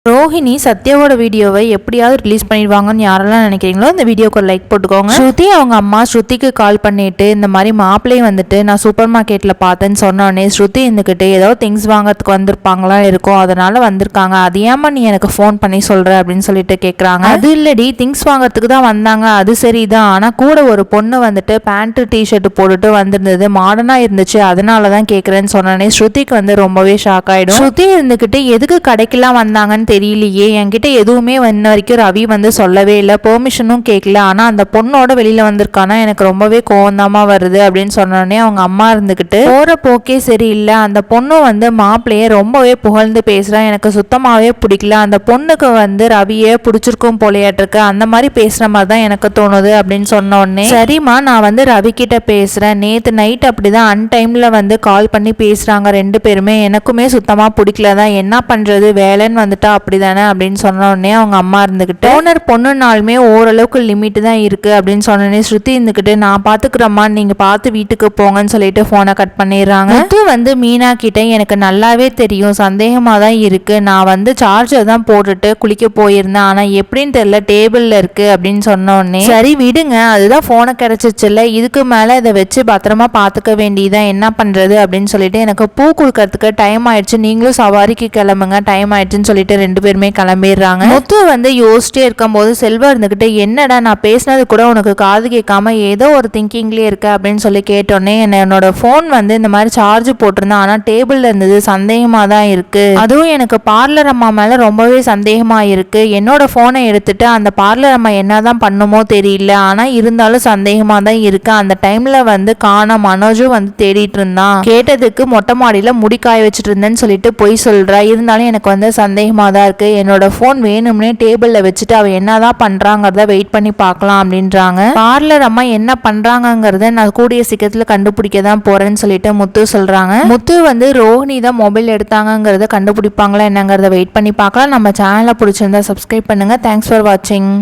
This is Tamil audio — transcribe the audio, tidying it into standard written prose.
ரோஹிணி சத்யாவோட வீடியோவை எப்படியாவது ரிலீஸ் பண்ணிடுவாங்கன்னு யாரெல்லாம் நினைக்கிறீங்களோ இந்த வீடியோக்கு ஒரு லைக் போட்டுக்கோங்க. ஸ்ருதி அவங்க அம்மா ஸ்ருதிக்கு கால் பண்ணிட்டு இந்த மாதிரி மாப்பிள்ளையும் வந்துட்டு நான் சூப்பர் மார்க்கெட்டில் பார்த்தேன்னு சொன்னோடனே ஸ்ருதி இருந்துக்கிட்டு ஏதோ திங்ஸ் வாங்கறதுக்கு வந்திருப்பாங்களா இருக்கும், அதனால வந்திருக்காங்க, அது ஏமா நீ எனக்கு ஃபோன் பண்ணி சொல்கிற அப்படின்னு சொல்லிட்டு கேட்குறாங்க. அது இல்லடி திங்ஸ் வாங்கறதுக்கு தான் வந்தாங்க, அது சரிதான், ஆனால் கூட ஒரு பொண்ணு வந்துட்டு பேண்ட்டு டிஷர்ட் போட்டுட்டு வந்திருந்தது, மாடர்னாக இருந்துச்சு, அதனால தான் கேட்குறேன்னு சொன்னோடனே ஸ்ருதிக்கு வந்து ரொம்பவே ஷாக் ஆகிடும். ஸ்ருதி இருந்துக்கிட்டு எதுக்கு கடைக்கெல்லாம் வந்தாங்கன்னு தெரியலையே, என்கிட்ட எதுவுமே இன்ன வரைக்கும் ரவி வந்து சொல்லவே இல்லை, பெர்மிஷனும் கேட்கல, ஆனால் அந்த பொண்ணோட வெளியில் வந்திருக்கானா எனக்கு ரொம்பவே கோவந்தாமா வருது அப்படின்னு சொன்னோடனே அவங்க அம்மா இருந்துக்கிட்டு போகிற போக்கே சரியில்லை, அந்த பொண்ணு வந்து மாப்பிள்ளையே ரொம்பவே புகழ்ந்து பேசுகிறா, எனக்கு சுத்தமாகவே பிடிக்கல, அந்த பொண்ணுக்கு வந்து ரவியே பிடிச்சிருக்கும் போலையாட்டிருக்கு, அந்த மாதிரி பேசுகிற மாதிரி தான் எனக்கு தோணுது அப்படின்னு சொன்னோடனே சரிம்மா நான் வந்து ரவி கிட்ட பேசுகிறேன், நேற்று நைட் அப்படி தான் அன்டைமில் வந்து கால் பண்ணி பேசுகிறாங்க ரெண்டு பேருமே, எனக்குமே சுத்தமாக பிடிக்கல தான், என்ன பண்ணுறது வேலைன்னு வந்துட்டா அப்படிதானே அப்படின்னு சொன்ன உடனே அவங்க அம்மா இருந்துக்கிட்டு ஓனர் பொண்ணுனாலுமே ஓரளவுக்கு லிமிட் தான் இருக்கு அப்படின்னு சொன்னோடனே ஸ்ருதி இருந்துக்கிட்டு நான் பாத்துக்கிறேம்மா நீங்க பார்த்து வீட்டுக்கு போங்கன்னு சொல்லிட்டு போனை கட் பண்ணிடுறாங்க. முத்து வந்து மீனா கிட்ட எனக்கு நல்லாவே தெரியும் சந்தேகமா தான் இருக்கு, நான் வந்து சார்ஜர் தான் போட்டுட்டு குளிக்க போயிருந்தேன், ஆனா எப்படின்னு தெரியல டேபிள்ல இருக்கு அப்படின்னு சொன்ன உடனே சரி விடுங்க அதுதான் போனை கிடைச்சிச்சுல்ல, இதுக்கு மேல இதை வச்சு பத்திரமா பாத்துக்க வேண்டியதான், என்ன பண்றது அப்படின்னு சொல்லிட்டு எனக்கு பூ கொடுக்கறதுக்கு டைம் ஆயிடுச்சு, நீங்களும் சவாரிக்கு கிளம்புங்க டைம் ஆயிடுச்சுன்னு சொல்லிட்டு ரெண்டு பேருமே கிளம்பிடுறாங்க. முத்து வந்து யோசிச்சிட்டே இருக்கும் போது செல்வா இருந்துகிட்டு என்னடா நான் பேசினது கூட உனக்கு காது கேட்காம ஏதோ ஒரு திங்கிங்லேயே இருக்க அப்படின்னு சொல்லி கேட்டோன்னே என்னோட ஃபோன் வந்து இந்த மாதிரி சார்ஜ் போட்டிருந்தேன், ஆனால் டேபிள்ல இருந்தது சந்தேகமாக தான் இருக்கு, அதுவும் எனக்கு பார்லர் அம்மா மேலே ரொம்பவே சந்தேகமாக இருக்கு, என்னோட ஃபோனை எடுத்துட்டு அந்த பார்லர் அம்மா என்னதான் பண்ணுமோ தெரியல, ஆனால் இருந்தாலும் சந்தேகமாக தான் இருக்கு, அந்த டைம்ல வந்து காணோம் மனோஜும் வந்து தேடிட்டு இருந்தான், கேட்டதுக்கு மொட்டை மாடியில் முடி காய வச்சுட்டு இருந்தேன்னு சொல்லிட்டு பொய் சொல்றா, இருந்தாலும் எனக்கு வந்து சந்தேகமாக தான் இருக்கு, என்னோட ஃபோன் வேணும்னே டேபிள்ல வச்சுட்டு அவ என்னதான் பண்றாங்கிறத வெயிட் பண்ணி பார்க்கலாம் அப்படின்றாங்க. பார்லர் அம்மா என்ன பண்றாங்கிறத நான் கூடிய சீக்கிரத்துல கண்டுபிடிக்க தான் போறேன்னு சொல்லிட்டு முத்து சொல்றாங்க. முத்து வந்து ரோஹிணி தான் மொபைல் எடுத்தாங்கிறத கண்டுபிடிப்பாங்களா என்னங்கிறத வெயிட் பண்ணி பார்க்கலாம். நம்ம சேனலை பிடிச்சிருந்தா சப்ஸ்கிரைப் பண்ணுங்க. தேங்க்ஸ் ஃபார் வாட்சிங்.